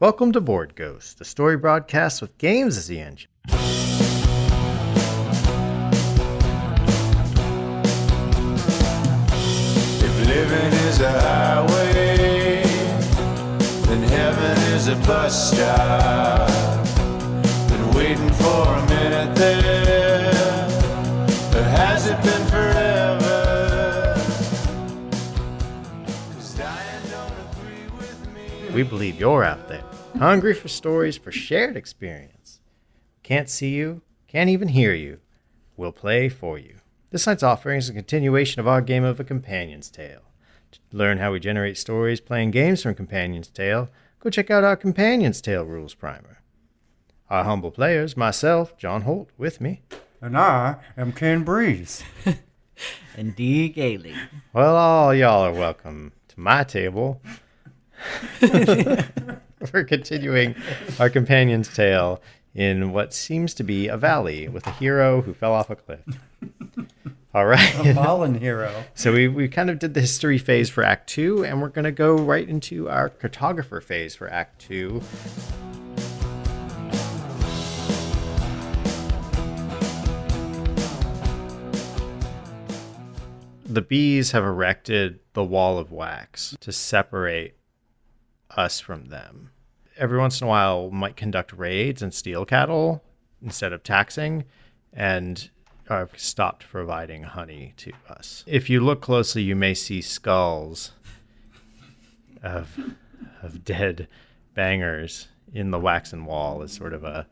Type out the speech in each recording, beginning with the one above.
Welcome to Board Ghost, a story broadcast with games as the engine. If living is a highway, then heaven is a bus stop. Been waiting for a minute there, or has it been forever? 'Cause dying don't agree with me. We believe you're out there, hungry for stories for shared experience. Can't see you, can't even hear you. We'll play for you. This night's offering is a continuation of our game of A Companion's Tale. To learn how we generate stories playing games from Companion's Tale, go check out our Companion's Tale rules primer. Our humble players, myself, John Holt, with me. And I am Ken Breese. And D. Gailey. Well, all y'all are welcome to my table. We're continuing our Companion's Tale in what seems to be a valley with a hero who fell off a cliff. All right. A fallen hero. So we kind of did the history phase for Act 2, and we're going to go right into our cartographer phase for Act 2. The bees have erected the wall of wax to separate us from them. Every once in a while, might conduct raids and steal cattle instead of taxing, and have stopped providing honey to us. If you look closely, you may see skulls of dead bangers in the waxen wall as sort of a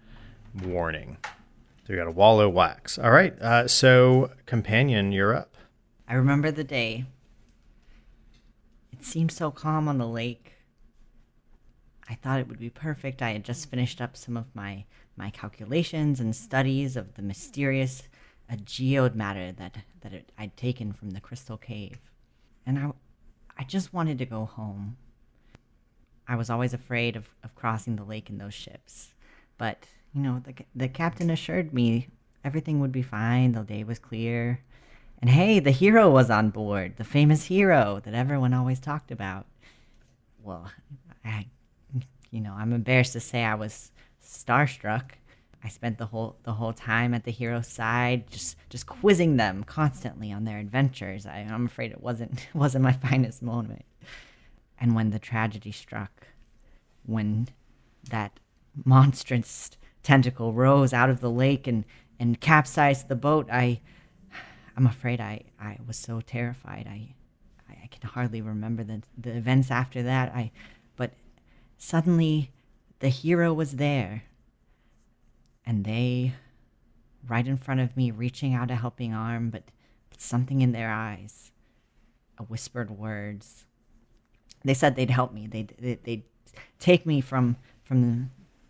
warning. So we got a wall of wax. All right, so Companion, you're up. I remember the day. It seemed so calm on the lake. I thought it would be perfect. I had just finished up some of my calculations and studies of the mysterious geode matter that I'd taken from the crystal cave. And I just wanted to go home. I was always afraid of crossing the lake in those ships. But, you know, the captain assured me everything would be fine. The day was clear. And hey, the hero was on board. The famous hero that everyone always talked about. Well, I'm embarrassed to say I was starstruck. I spent the whole time at the hero's side, just quizzing them constantly on their adventures. I'm afraid it wasn't my finest moment. And when the tragedy struck, when that monstrous tentacle rose out of the lake and capsized the boat, I'm afraid I was so terrified. I can hardly remember the events after that. But suddenly, the hero was there. And they, right in front of me, reaching out a helping arm, but something in their eyes, a whispered words. They said they'd help me. They'd take me from the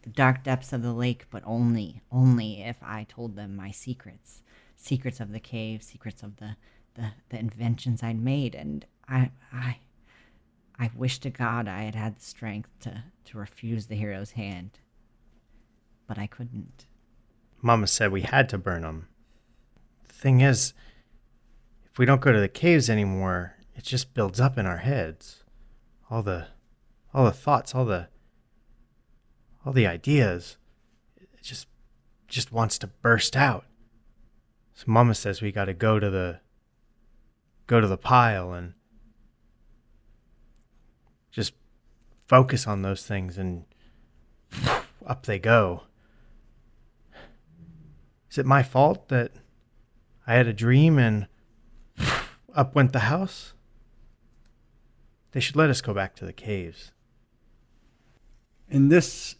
dark depths of the lake, but only if I told them my secrets of the cave, secrets of the inventions I'd made. And I wish to God I had the strength to refuse the hero's hand. But I couldn't. Mama said we had to burn them. The thing is, if we don't go to the caves anymore, it just builds up in our heads. All the thoughts, all the ideas. It just wants to burst out. So Mama says we got to go to the pile and just focus on those things, and up they go. Is it my fault that I had a dream and up went the house? They should let us go back to the caves. In this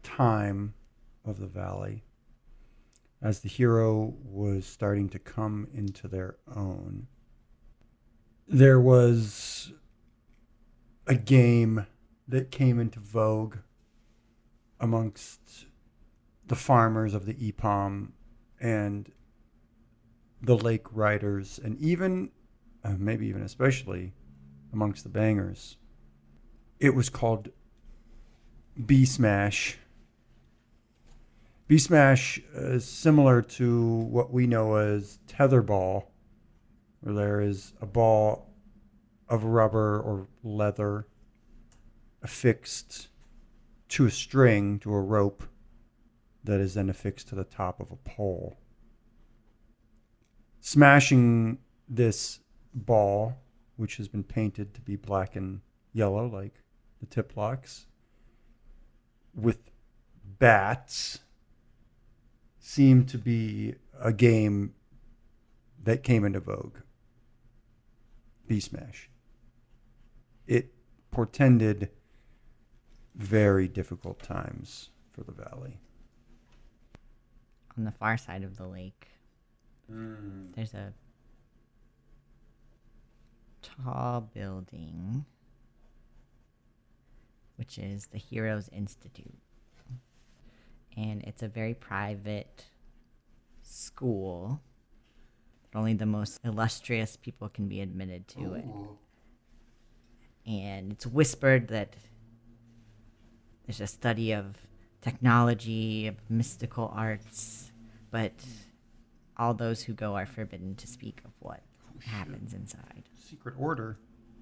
time of the valley, as the hero was starting to come into their own, there was a game that came into vogue amongst the farmers of the Epom and the lake riders, and even, maybe even especially, amongst the bangers. It was called Bee Smash. Bee Smash is similar to what we know as tetherball, where there is a ball of rubber or leather affixed to a string, to a rope that is then affixed to the top of a pole. Smashing this ball, which has been painted to be black and yellow like the tip locks, with bats seemed to be a game that came into vogue. Bee Smash. It portended very difficult times for the valley. On the far side of the lake, there's a tall building, which is the Heroes Institute. And it's a very private school. Only the most illustrious people can be admitted to it. And it's whispered that there's a study of technology, of mystical arts, but all those who go are forbidden to speak of what happens inside. Secret Order.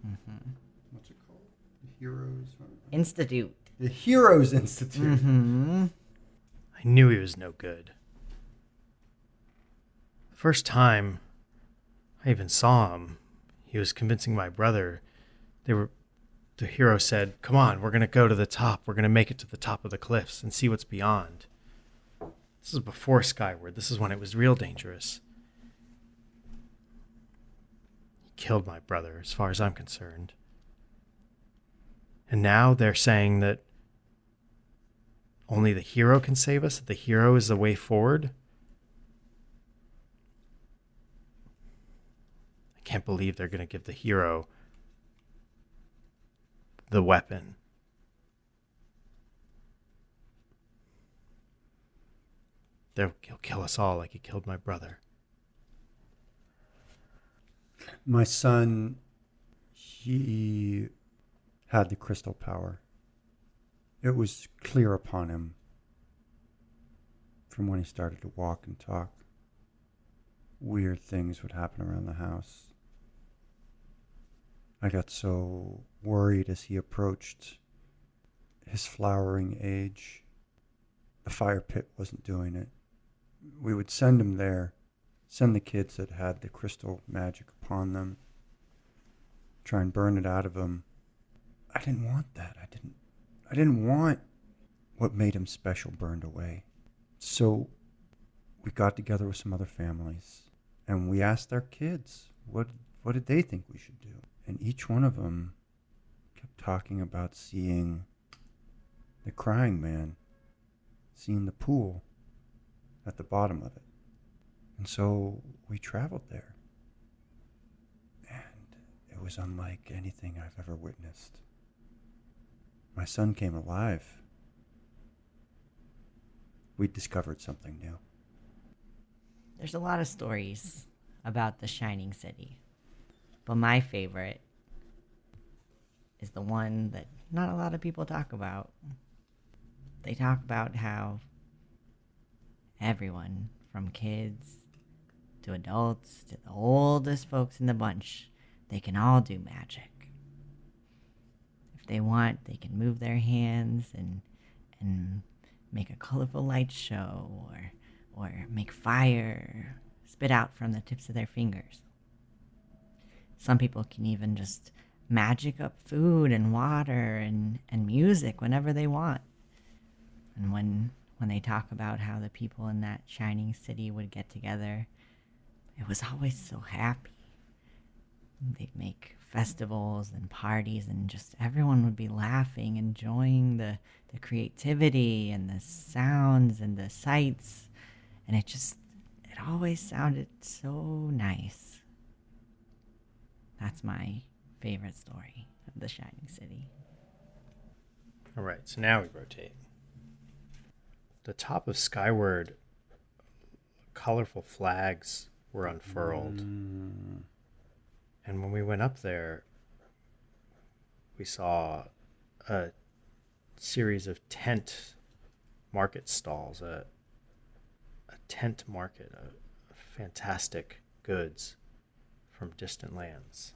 Mm-hmm. What's it called? The Heroes Institute. The Heroes Institute. Mm-hmm. I knew he was no good. The first time I even saw him, he was convincing my brother. The hero said, "Come on, we're going to go to the top. We're going to make it to the top of the cliffs and see what's beyond." This is before Skyward. This is when it was real dangerous. He killed my brother, as far as I'm concerned. And now they're saying that only the hero can save us, that the hero is the way forward. I can't believe they're going to give the hero the weapon. He'll kill us all like he killed my brother. My son, he had the crystal power. It was clear upon him from when he started to walk and talk. Weird things would happen around the house. I got so worried as he approached his flowering age. The fire pit wasn't doing it. We would send him there, send the kids that had the crystal magic upon them, try and burn it out of him. I didn't want that. I didn't want what made him special burned away. So we got together with some other families and we asked our kids, what did they think we should do? And each one of them kept talking about seeing the crying man, seeing the pool at the bottom of it. And so we traveled there. And it was unlike anything I've ever witnessed. My son came alive. We discovered something new. There's a lot of stories about the Shining City, but my favorite is the one that not a lot of people talk about. They talk about how everyone, from kids to adults to the oldest folks in the bunch, they can all do magic. If they want, they can move their hands and make a colorful light show or make fire spit out from the tips of their fingers. Some people can even just magic up food and water and music whenever they want. And when they talk about how the people in that shining city would get together, it was always so happy. They'd make festivals and parties and just everyone would be laughing, enjoying the creativity and the sounds and the sights. And it always sounded so nice. That's my favorite story of the Shining City. All right, so now we rotate. The top of Skyward, colorful flags were unfurled. And when we went up there, we saw a series of tent market stalls, a tent market of fantastic goods from distant lands.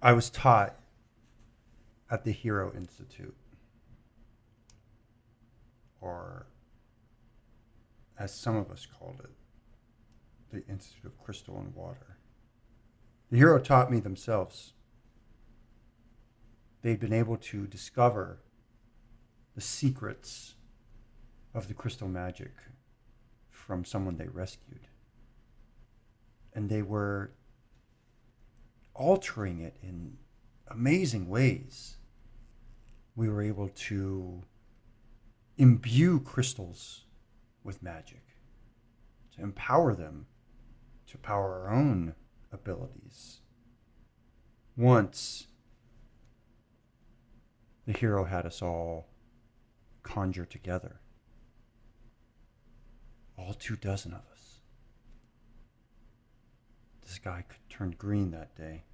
I was taught at the Hero Institute, or as some of us called it, the Institute of Crystal and Water. The hero taught me themselves. They'd been able to discover the secrets of the crystal magic from someone they rescued. And they were altering it in amazing ways. We were able to imbue crystals with magic, to empower them, to power our own abilities. Once, the hero had us all conjure together. All 24 of us. The sky turned green that day.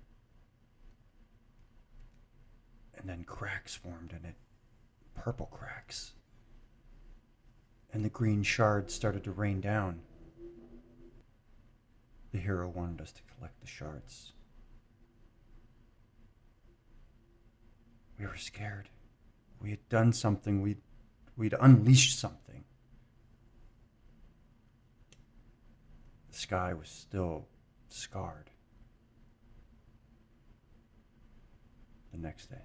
And then cracks formed in it. Purple cracks. And the green shards started to rain down. The hero wanted us to collect the shards. We were scared. We had done something. We'd unleashed something. The sky was still scarred. The next day.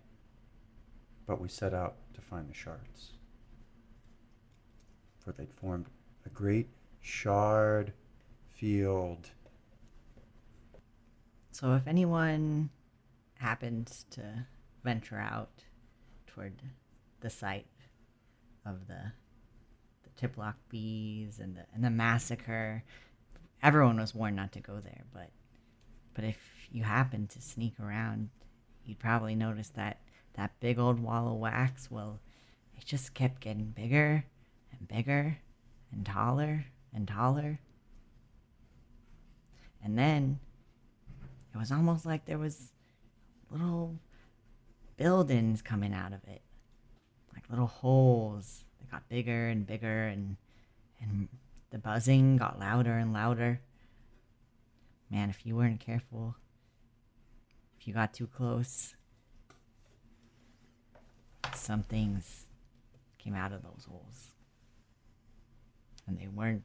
But we set out to find the shards. For they'd formed a great shard field. So if anyone happens to venture out toward the site of the Tiplock bees and the massacre, everyone was warned not to go there. But if you happen to sneak around, you'd probably notice that big old wall of wax, well, it just kept getting bigger and bigger and taller and taller. And then it was almost like there was little buildings coming out of it, like little holes that got bigger and bigger, and the buzzing got louder and louder. Man, if you weren't careful, if you got too close, some things came out of those holes. And they weren't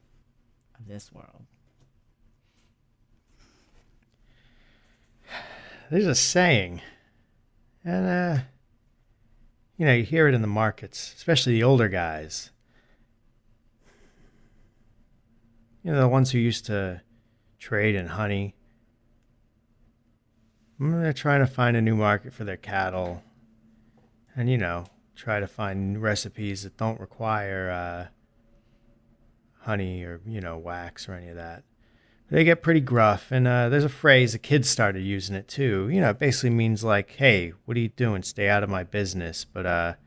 of this world. There's a saying, and you hear it in the markets, especially the older guys. The ones who used to trade in honey. They're trying to find a new market for their cattle, and try to find recipes that don't require honey or wax or any of that. They get pretty gruff, and there's a phrase, the kids started using it too. It basically means like, hey, what are you doing? Stay out of my business. But,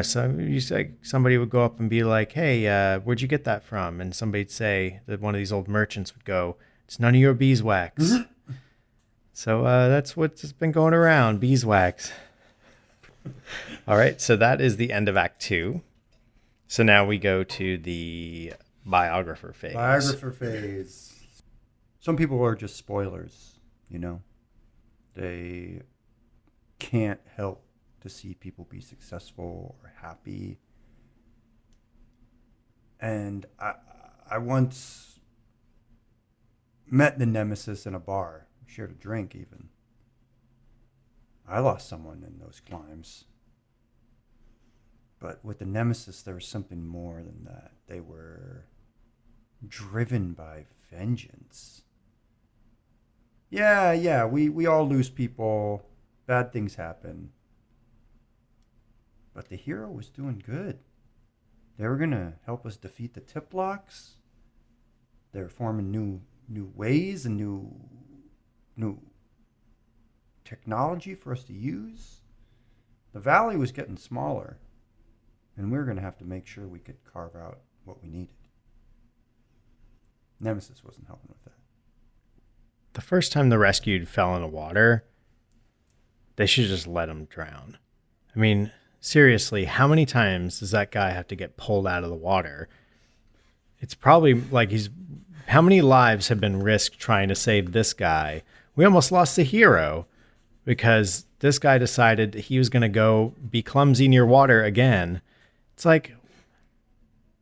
so somebody would go up and be like, hey, where'd you get that from? And somebody'd say that one of these old merchants would go, it's none of your beeswax. So that's what's been going around, beeswax. All right, so that is the end of Act 2. So now we go to the biographer phase. Biographer phase. Some people are just spoilers, They can't help to see people be successful or happy. And I once met the Nemesis in a bar. We shared a drink even. I lost someone in those climbs. But with the Nemesis, there was something more than that. They were driven by vengeance. Yeah, we all lose people. Bad things happen. But the hero was doing good. They were going to help us defeat the Tiplocks. They were forming new ways and new technology for us to use. The valley was getting smaller. And we were going to have to make sure we could carve out what we needed. Nemesis wasn't helping with that. The first time the rescued fell in the water, they should just let him drown. I mean, seriously, how many times does that guy have to get pulled out of the water? It's probably like how many lives have been risked trying to save this guy? We almost lost the hero because this guy decided he was going to go be clumsy near water again. It's like,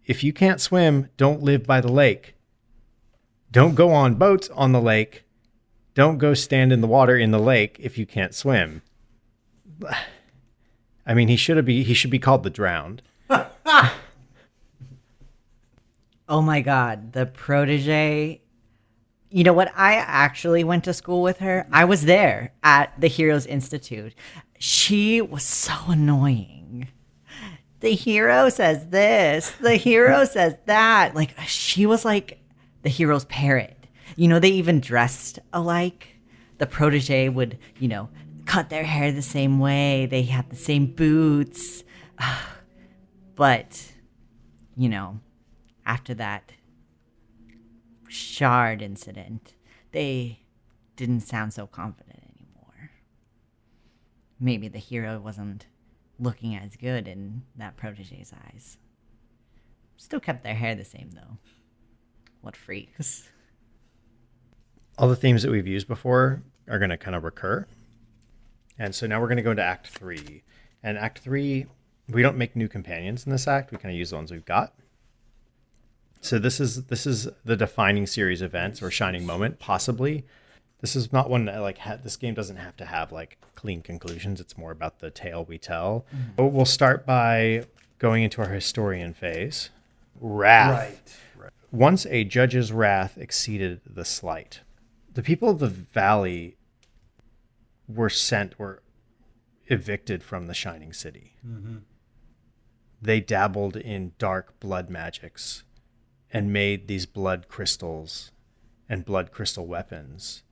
if you can't swim, don't live by the lake. Don't go on boats on the lake. Don't go stand in the water in the lake if you can't swim. I mean, he should be called the Drowned. Oh my God, the Protege. You know what? I actually went to school with her. I was there at the Heroes Institute. She was so annoying. The hero says this. The hero says that. Like, she was like the hero's parrot. You know, they even dressed alike. The Protege would, you know, cut their hair the same way. They had the same boots. But, you know, after that shard incident, they didn't sound so confident anymore. Maybe the hero wasn't looking as good in that Protege's eyes. Still kept their hair the same, though. What freaks. All the themes that we've used before are going to kind of recur. And so now we're going to go into Act 3. And Act 3, we don't make new companions in this act. We kind of use the ones we've got. So this is the defining series events or shining moment, possibly. This is not one that this game doesn't have to have like clean conclusions. It's more about the tale we tell. But we'll start by going into our historian phase. Wrath. Right. Once a judge's wrath exceeded the slight. The people of the valley were evicted from the Shining City. Mm-hmm. They dabbled in dark blood magics and made these blood crystals and blood crystal weapons.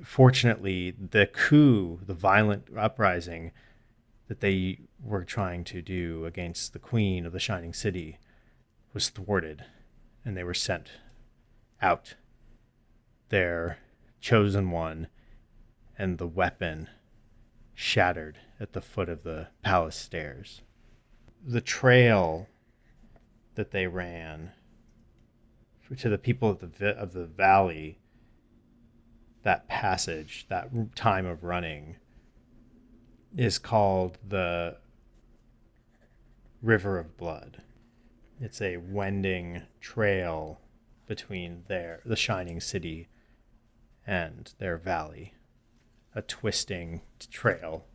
Fortunately, the coup, the violent uprising that they were trying to do against the queen of the Shining City was thwarted, and they were sent out. Their chosen one and the weapon shattered at the foot of the palace stairs. The trail that they ran to the people of the valley, that passage, that time of running, is called the River of Blood. It's a wending trail between the Shining City and their valley, a twisting trail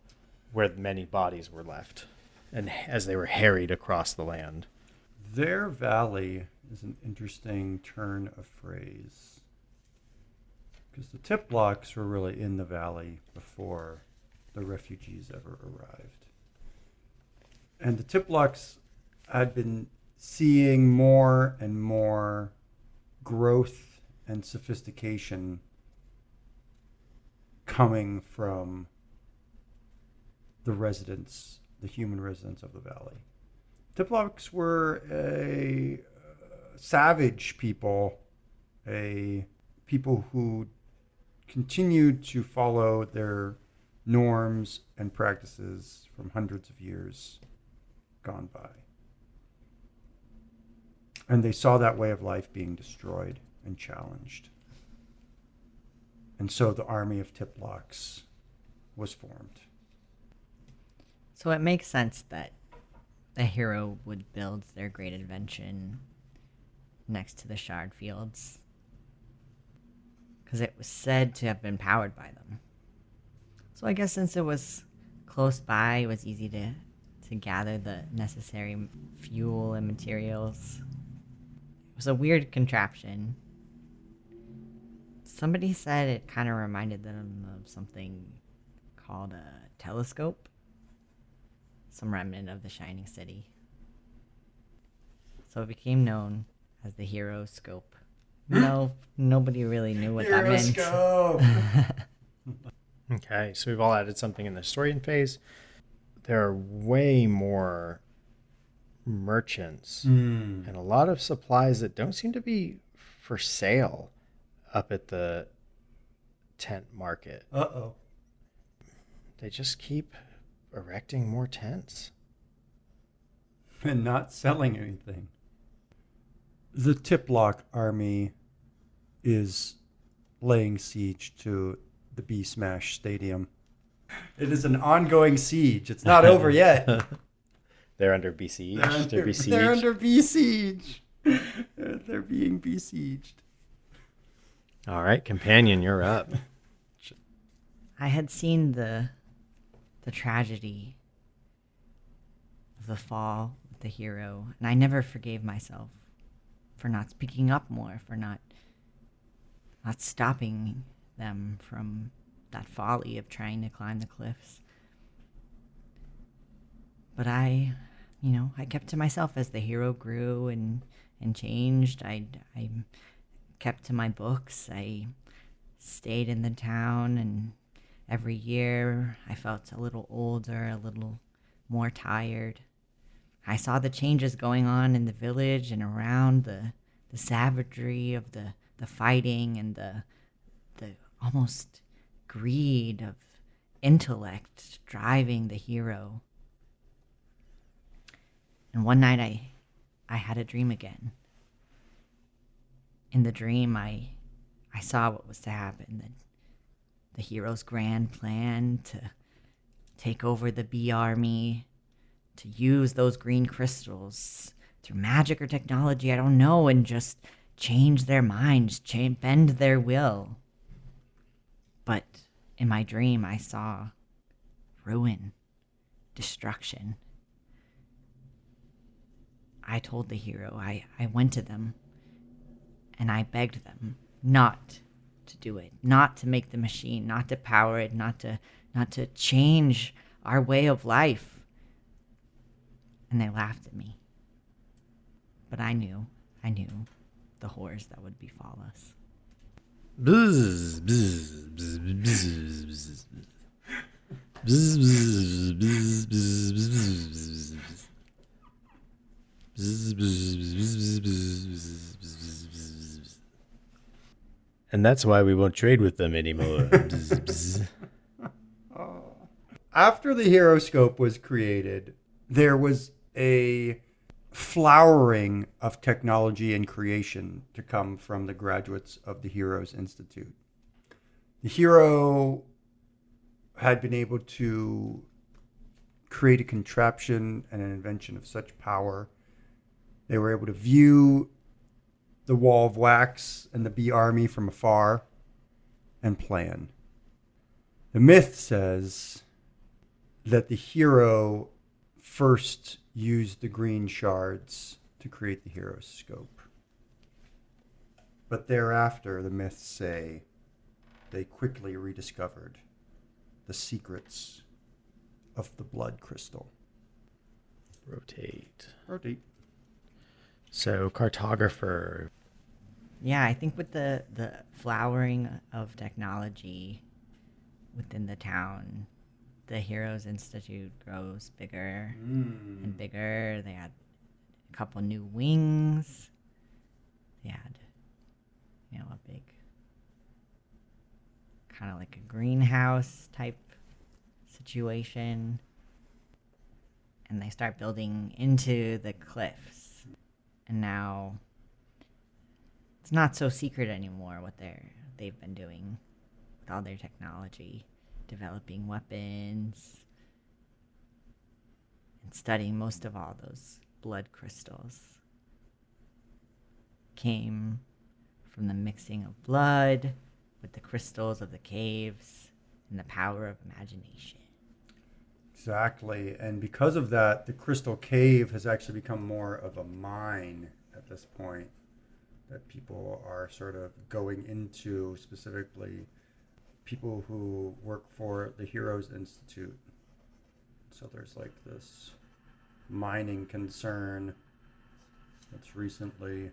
where many bodies were left, and as they were harried across the land. Their valley is an interesting turn of phrase, because the Tiplocks were really in the valley before the refugees ever arrived. And the Tiplocks had been seeing more and more growth and sophistication coming from the residents, the human residents of the valley. Tiplocks were a savage people, a people who continued to follow their norms and practices from hundreds of years gone by. And they saw that way of life being destroyed and challenged. And so the army of Tiplocks was formed. So it makes sense that the hero would build their great invention next to the shard fields, because it was said to have been powered by them. So I guess since it was close by, it was easy to gather the necessary fuel and materials. It was a weird contraption. Somebody said it kind of reminded them of something called a telescope, some remnant of the Shining City. So it became known as the Hero Scope. No, nobody really knew what that meant. Scope. Okay, so we've all added something in the historian phase. There are way more merchants and a lot of supplies that don't seem to be for sale up at the tent market. Uh-oh. They just keep erecting more tents. And not selling anything. The Tiplock army is laying siege to the Bee Smash Stadium It is an ongoing siege. It's not over yet. They're under besieged. They're besieged. They're under besiege. They're being besieged. All right, companion, you're up. I had seen the tragedy of the fall of the hero, and I never forgave myself for not speaking up more, for not stopping them from that folly of trying to climb the cliffs. But I kept to myself as the hero grew and changed. I kept to my books. I stayed in the town, and every year I felt a little older, a little more tired. I saw the changes going on in the village and around, the savagery of the fighting and the almost greed of intellect driving the hero. And one night I had a dream again. In the dream, I saw what was to happen. The hero's grand plan to take over the bee army, to use those green crystals through magic or technology, I don't know, and just change their minds, bend their will. But in my dream, I saw ruin, destruction. I told the hero, I went to them, and I begged them not to do it, not to make the machine, not to power it, not to change our way of life. And they laughed at me. But I knew the horrors that would befall us. Bzz, bzz, bzz, bzz, bzz, bzz, bzz, bzz, bzz, bzz. And that's why we won't trade with them anymore. After the Heroscope was created, there was a flowering of technology and creation to come from the graduates of the Heroes Institute. The hero had been able to create a contraption and an invention of such power. They were able to view the wall of wax and the bee army from afar and plan. The myth says that the hero first used the green shards to create the Heroscope. But thereafter, the myths say, they quickly rediscovered the secrets of the blood crystal. Rotate. Rotate. So, cartographer. Yeah, I think with the flowering of technology within the town, the Heroes Institute grows bigger and bigger. They had a couple new wings. They had, a big, kind of like a greenhouse type situation. And they start building into the cliffs. And now it's not so secret anymore what they've been doing with all their technology. Developing weapons, and studying most of all those blood crystals. Came from the mixing of blood with the crystals of the caves and the power of imagination. Exactly. And because of that, the Crystal Cave has actually become more of a mine at this point that people are sort of going into, specifically people who work for the Heroes Institute. So there's like this mining concern that's recently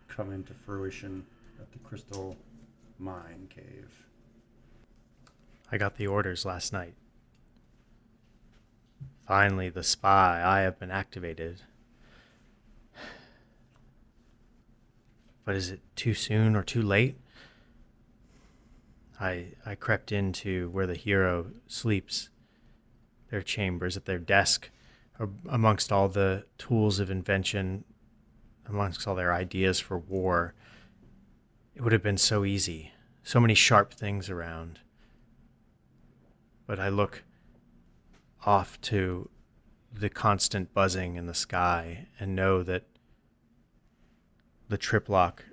come into fruition at the Crystal Mine Cave. I got the orders last night. Finally, the spy eye have been activated. But is it too soon or too late? I crept into where the hero sleeps, their chambers, at their desk, amongst all the tools of invention, amongst all their ideas for war. It would have been so easy, so many sharp things around. but I look off to the constant buzzing in the sky and know that the triplock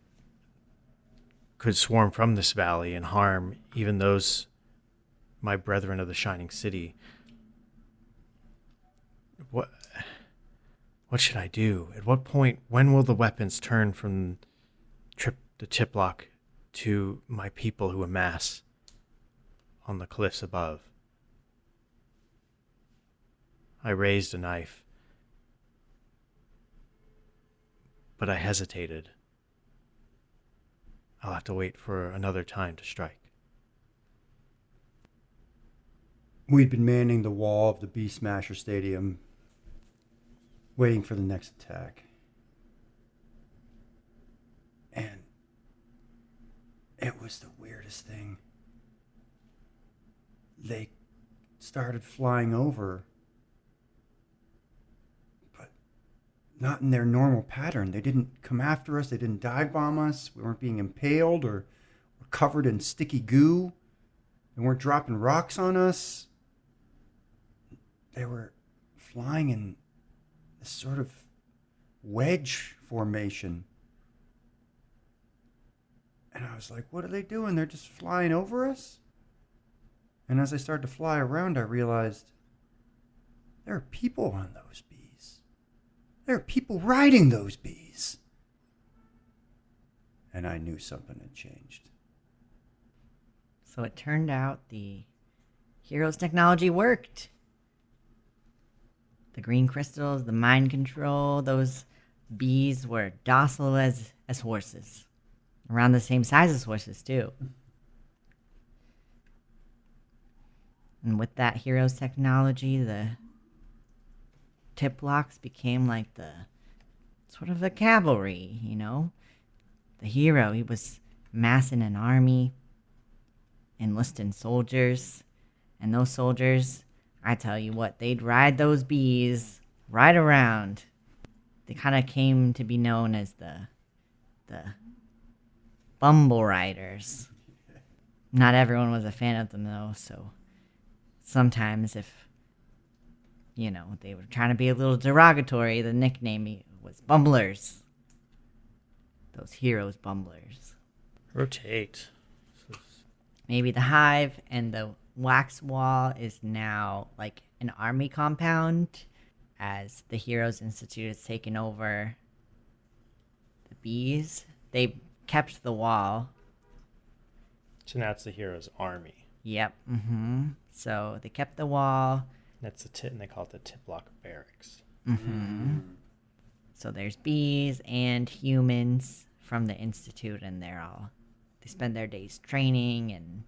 could swarm from this valley and harm even those my brethren of the Shining City. What should I do? At what point, when will the weapons turn from the triplock to my people who amass on the cliffs above? I raised a knife, but I hesitated. I'll have to wait for another time to strike. We'd been manning the wall of the Beast Smasher Stadium, waiting for the next attack. And it was the weirdest thing. They started flying over, but not in their normal pattern. They didn't come after us. They didn't dive bomb us. We weren't being impaled or covered in sticky goo. They weren't dropping rocks on us. They were flying in this sort of wedge formation. And I was like, what are they doing? They're just flying over us? And as I started to fly around, I realized there are people on those bees. There are people riding those bees. And I knew something had changed. So it turned out the hero's technology worked. The green crystals, the mind control, those bees were docile as horses. Around the same size as horses, too. And with that hero's technology, the tiplocks became like the sort of the cavalry, you know? The hero, he was massing an army, enlisting soldiers, and those soldiers, I tell you what, they'd ride those bees right around. They kind of came to be known as the Bumble Riders. Not everyone was a fan of them, though, so sometimes if, you know, they were trying to be a little derogatory, the nickname was Bumblers. Those heroes, Bumblers. Rotate. Maybe the hive and the wax wall is now like an army compound as the Heroes Institute has taken over the bees. They kept the wall. So now it's the hero's army. Yep. So they kept the wall. That's and they call it the Tiplock Barracks. So there's bees and humans from the Institute, and they spend their days training, and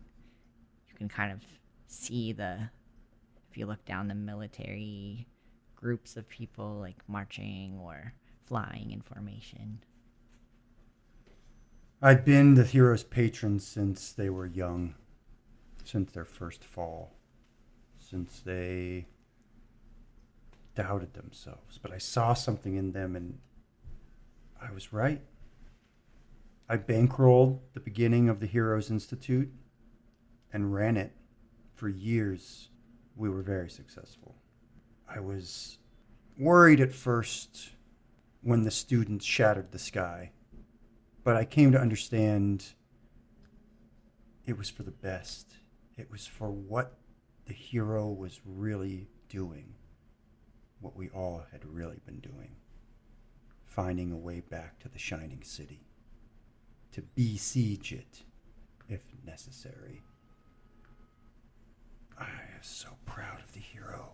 you can kind of see if you look down the military groups of people like marching or flying in formation. I'd been the hero's patron since they were young, since their first fall, since they doubted themselves. But I saw something in them, and I was right. I bankrolled the beginning of the Heroes Institute and ran it for years. We were very successful. I was worried at first when the students shattered the sky, but I came to understand it was for the best. It was for what the hero was really doing, what we all had really been doing, finding a way back to the Shining City, to besiege it if necessary. I am so proud of the hero.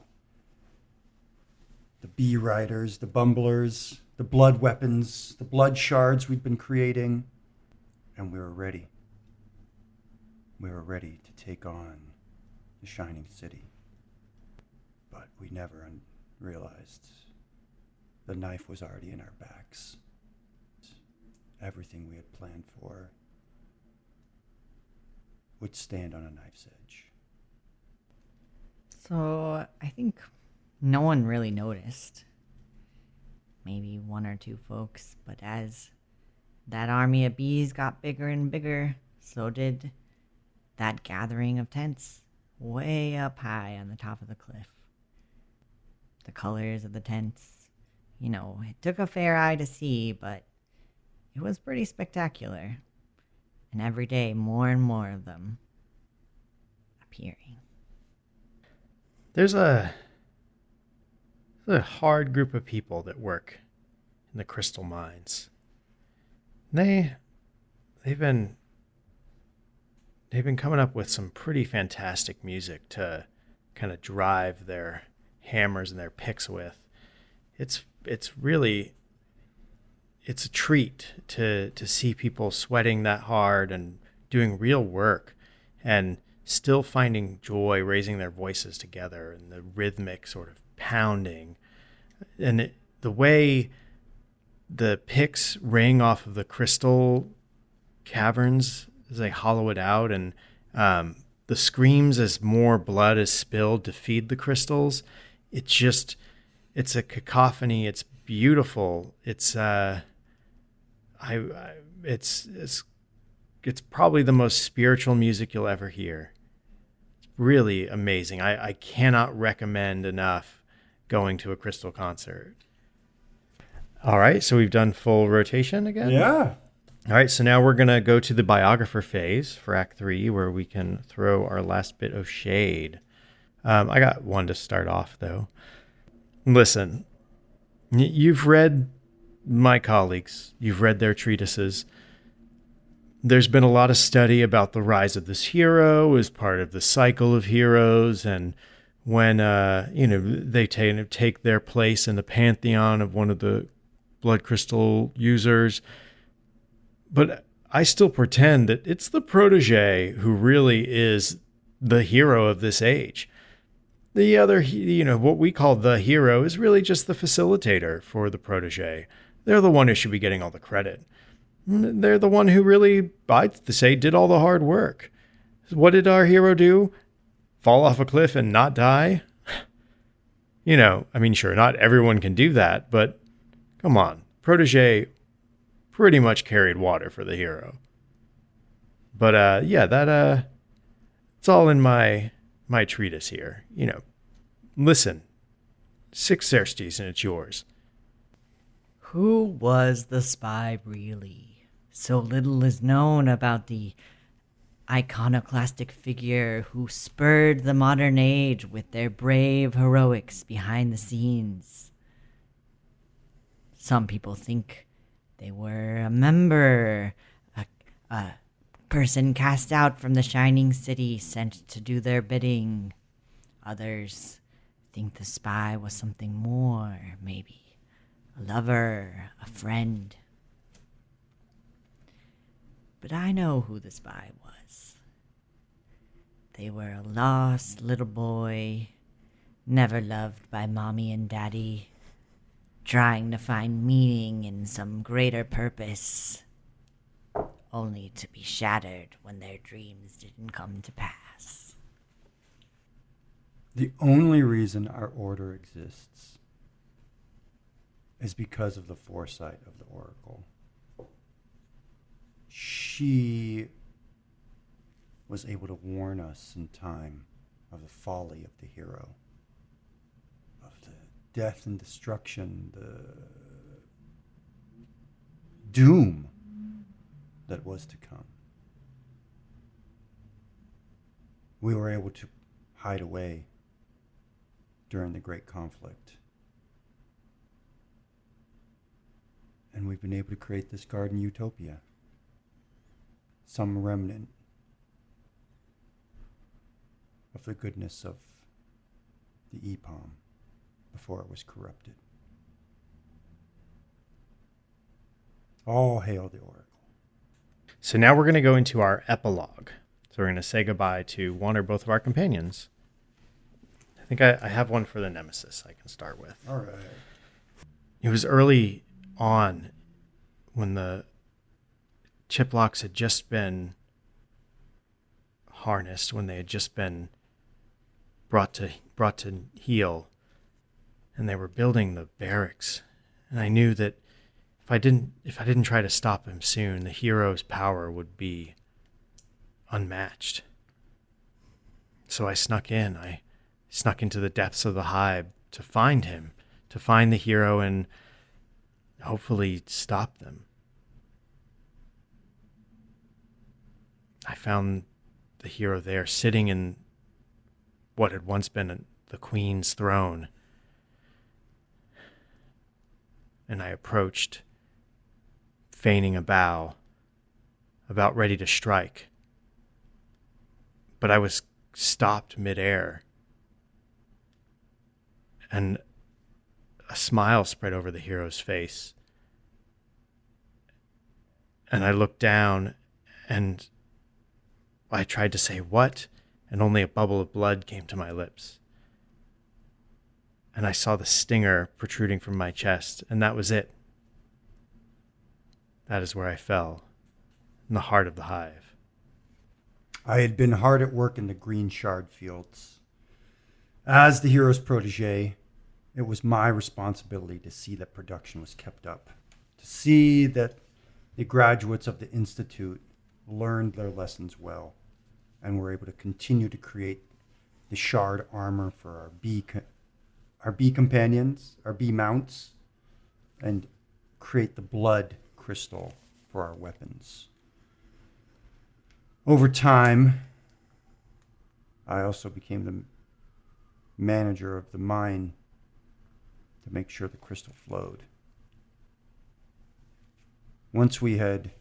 The bee riders, the bumblers, the blood weapons, the blood shards we'd been creating, and we were ready. We were ready to take on the Shining City. But we never realized the knife was already in our backs. Everything we had planned for would stand on a knife's edge. So I think no one really noticed. Maybe one or two folks, but as that army of bees got bigger and bigger, so did that gathering of tents way up high on the top of the cliff. The colors of the tents, it took a fair eye to see, but it was pretty spectacular. And every day, more and more of them appearing. There's a hard group of people that work in the crystal mines. They've been coming up with some pretty fantastic music to kind of drive their hammers and their picks with. It's a treat to see people sweating that hard and doing real work and still finding joy raising their voices together and the rhythmic sort of pounding. And the way the picks ring off of the crystal caverns as they hollow it out, and the screams as more blood is spilled to feed the crystals, it's a cacophony. It's beautiful. It's probably the most spiritual music you'll ever hear. It's really amazing. I cannot recommend enough going to a crystal concert. All right, so we've done full rotation again? Yeah. All right, so now we're going to go to the biographer phase for Act 3, where we can throw our last bit of shade. I got one to start off, though. Listen, you've read my colleagues. You've read their treatises. There's been a lot of study about the rise of this hero as part of the cycle of heroes, and when they take their place in the pantheon of one of the blood crystal users. But I still pretend that it's the Protege who really is the hero of this age. The other, what we call the hero is really just the facilitator for the Protege. They're the one who should be getting all the credit. They're the one who really, I'd say, did all the hard work. What did our hero do? Fall off a cliff and not die? Sure, not everyone can do that, but come on. Protege pretty much carried water for the hero. But it's all in my treatise here. Listen, 6 Xerstes and it's yours. Who was the spy really? So little is known about the iconoclastic figure who spurred the modern age with their brave heroics behind the scenes. Some people think they were a member, a person cast out from the Shining City sent to do their bidding. Others think the spy was something more, maybe. A lover, a friend. But I know who the spy was. They were a lost little boy, never loved by mommy and daddy, trying to find meaning in some greater purpose, only to be shattered when their dreams didn't come to pass. The only reason our order exists is because of the foresight of the Oracle. She was able to warn us in time of the folly of the hero, of the death and destruction, the doom that was to come. We were able to hide away during the Great Conflict. And we've been able to create this garden utopia. Some remnant of the goodness of the Ep182 before it was corrupted. All hail the Oracle. So now we're going to go into our epilogue. So we're going to say goodbye to one or both of our companions. I think I have one for the Nemesis I can start with. All right. It was early on when the chiplocks had just been harnessed, when they had just been brought to heel, and they were building the barracks. And I knew that if I didn't try to stop him soon, the hero's power would be unmatched. So I snuck in. I snuck into the depths of the hive to find him, to find the hero and hopefully stop them. I found the hero there sitting in what had once been the queen's throne. And I approached, feigning a bow, about ready to strike. But I was stopped midair, and a smile spread over the hero's face. And I looked down, and I tried to say, "What?" And only a bubble of blood came to my lips. And I saw the stinger protruding from my chest, and that was it. That is where I fell, in the heart of the hive. I had been hard at work in the green shard fields. As the hero's protege, it was my responsibility to see that production was kept up, to see that the graduates of the Institute learned their lessons well and were able to continue to create the shard armor for our bee companions, our bee mounts, and create the blood crystal for our weapons. Over time, I also became the manager of the mine to make sure the crystal flowed. Once we had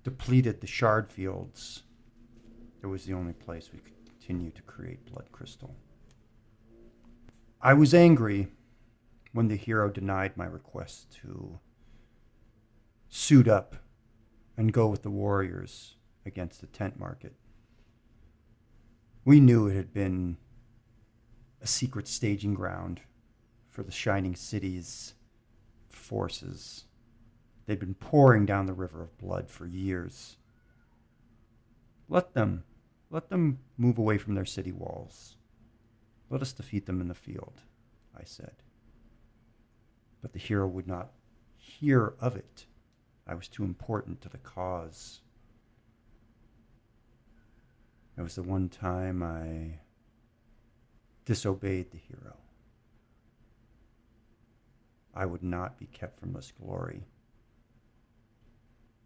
depleted the shard fields, it was the only place we could continue to create blood crystal. I was angry when the hero denied my request to suit up and go with the warriors against the tent market. We knew it had been a secret staging ground for the Shining City's forces. They'd been pouring down the river of blood for years. Let them move away from their city walls. Let us defeat them in the field, I said. But the hero would not hear of it. I was too important to the cause. It was the one time I disobeyed the hero. I would not be kept from this glory,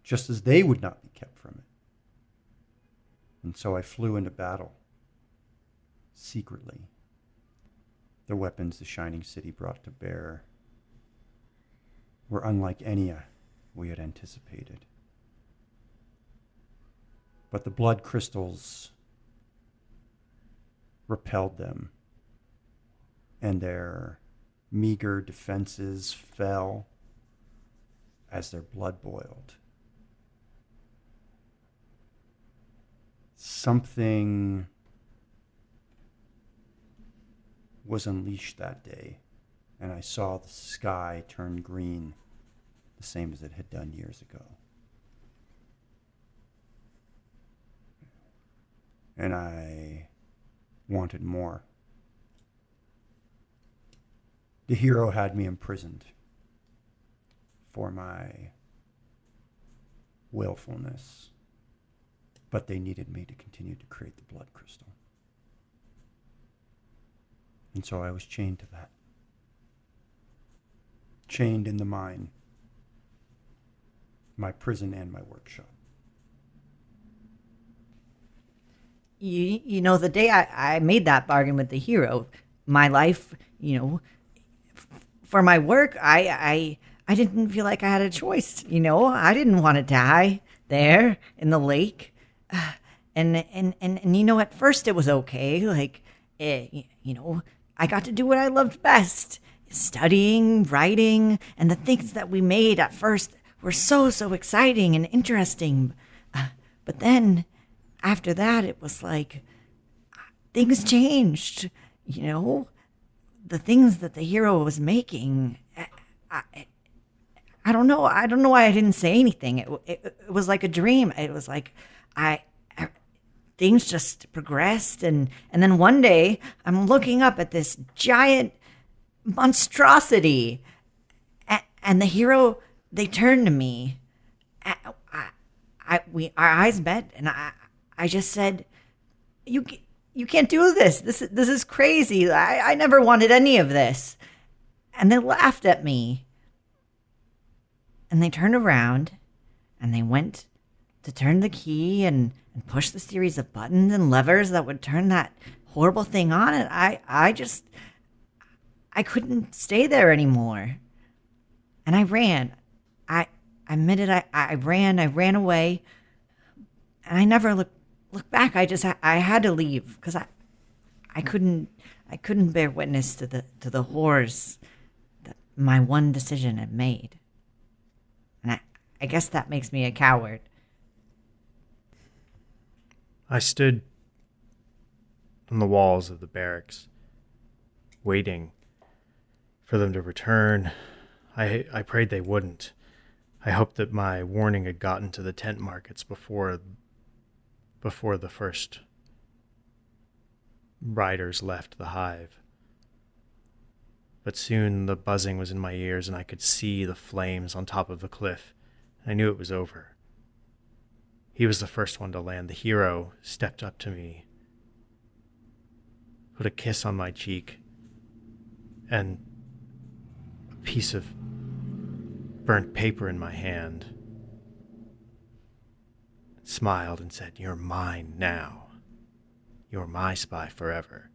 just as they would not be kept from it. And so I flew into battle, secretly. The weapons the Shining City brought to bear were unlike any we had anticipated. But the blood crystals repelled them, and their meager defenses fell as their blood boiled. Something was unleashed that day, and I saw the sky turn green, the same as it had done years ago. And I wanted more. The hero had me imprisoned for my willfulness, but they needed me to continue to create the blood crystal. And so I was chained to that. Chained in the mine, my prison and my workshop. You know, the day I made that bargain with the hero, my life, for my work, I didn't feel like I had a choice. I didn't want to die there in the lake. And at first it was okay. I got to do what I loved best, studying, writing, and the things that we made at first were so exciting and interesting. But then after that, it was like things changed, the things that the hero was making. I don't know. I don't know why I didn't say anything. It was like a dream. It was like things just progressed. And then one day I'm looking up at this giant monstrosity, and the hero, they turned to me. Our eyes met, and I just said, you You can't do this. This is crazy. I never wanted any of this. And they laughed at me. And they turned around and they went to turn the key and push the series of buttons and levers that would turn that horrible thing on. And I couldn't stay there anymore. And I ran. I admitted I ran away. And I never looked back. I had to leave because I couldn't bear witness to the horrors that my one decision had made. And I guess that makes me a coward. I stood on the walls of the barracks, waiting for them to return. I prayed they wouldn't. I hoped that my warning had gotten to the tent markets before the first riders left the hive. But soon the buzzing was in my ears and I could see the flames on top of the cliff. I knew it was over. He was the first one to land. The hero stepped up to me, put a kiss on my cheek, and a piece of burnt paper in my hand. Smiled and said, "You're mine now. You're my spy forever."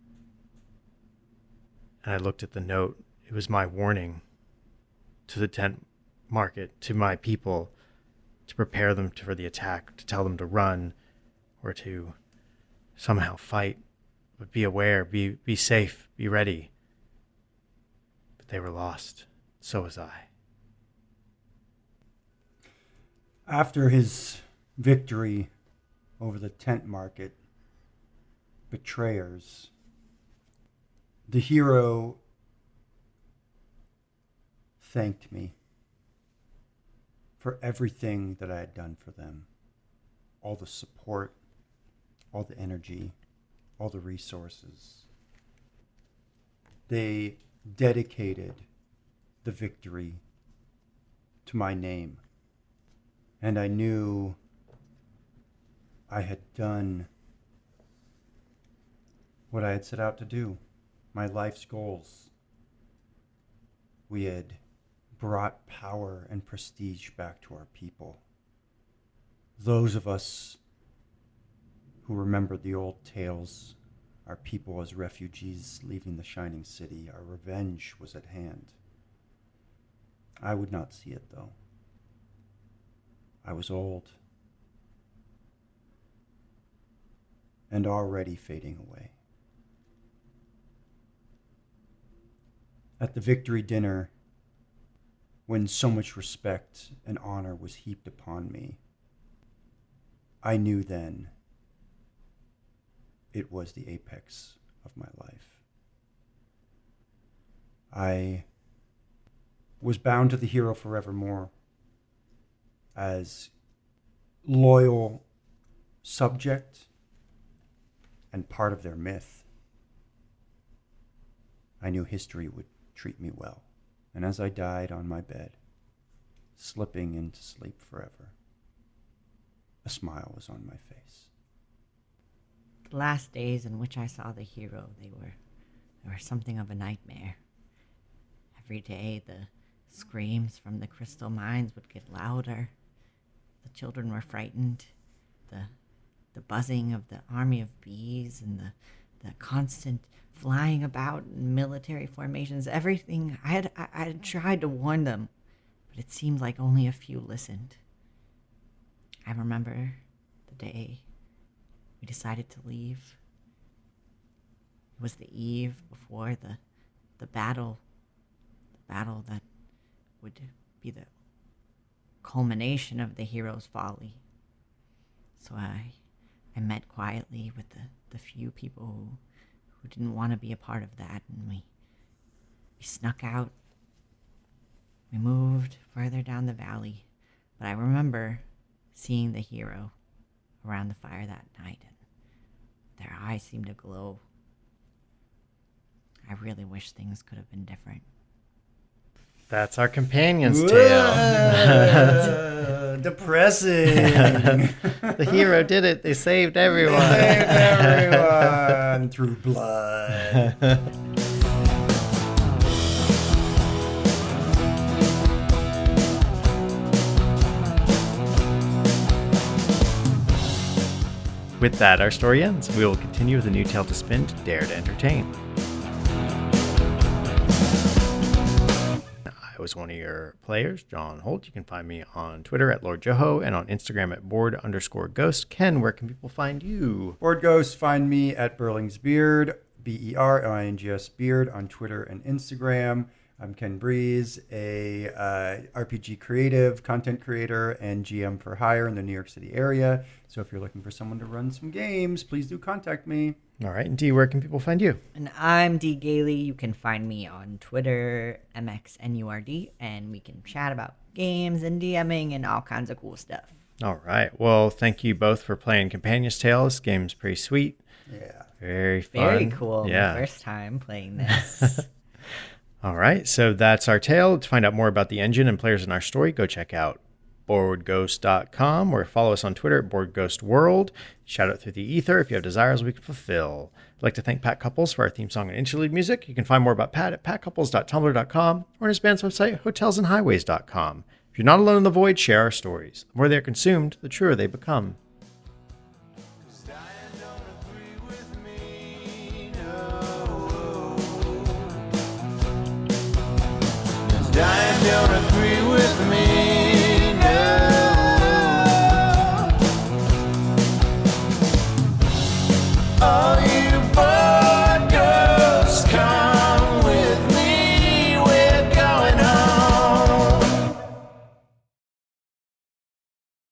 And I looked at the note. It was my warning to the tent market, to my people, to prepare them for the attack, to tell them to run or to somehow fight. But be aware, be safe, be ready. But they were lost. So was I. After his victory over the tent market betrayers, the hero thanked me for everything that I had done for them. All the support, all the energy, all the resources. They dedicated the victory to my name. And I knew I had done what I had set out to do, my life's goals. We had brought power and prestige back to our people. Those of us who remembered the old tales, our people as refugees leaving the shining city, our revenge was at hand. I would not see it, though. I was old and already fading away. At the victory dinner, when so much respect and honor was heaped upon me, I knew then it was the apex of my life. I was bound to the hero forevermore as loyal subject and part of their myth. I knew history would treat me well. And as I died on my bed, slipping into sleep forever, a smile was on my face. The last days in which I saw the hero, they were something of a nightmare. Every day the screams from the crystal mines would get louder. The children were frightened. The buzzing of the army of bees and the constant flying about in military formations, everything. I had tried to warn them, but it seemed like only a few listened. I remember the day we decided to leave. It was the eve before the battle that would be the culmination of the hero's folly. So I met quietly with the few people who didn't want to be a part of that, and we snuck out. We moved further down the valley, but I remember seeing the hero around the fire that night, and their eyes seemed to glow. I really wish things could have been different. That's our companion's tale. Depressing. The hero did it. They saved everyone. Everyone through blood. With that, our story ends. We will continue with a new tale to spin to dare to entertain. I was one of your players, John Holt. You can find me on Twitter at Lord Joho and on Instagram at board_ghost. Ken, where can people find you? Board Ghosts, find me at Berling's Beard, BERLINGS Beard on Twitter and Instagram. I'm Ken Breese, a RPG creative, content creator, and GM for hire in the New York City area. So if you're looking for someone to run some games, please do contact me. All right. And D, where can people find you? And I'm D. Gailey. You can find me on Twitter, MXNURD, and we can chat about games and DMing and all kinds of cool stuff. All right. Well, thank you both for playing Companion's Tale. This game's pretty sweet. Yeah. Very fun. Very cool. Yeah. My first time playing this. All right. So that's our tale. To find out more about the engine and players in our story, go check out boardghost.com or follow us on Twitter at BoardGhostWorld. Shout out through the ether if you have desires we can fulfill. I'd like to thank Pat Couples for our theme song and interlude music. You can find more about Pat at patcouples.tumblr.com or on his band's website, hotelsandhighways.com. If you're not alone in the void, share our stories. The more they're consumed, the truer they become. Dying don't agree with me.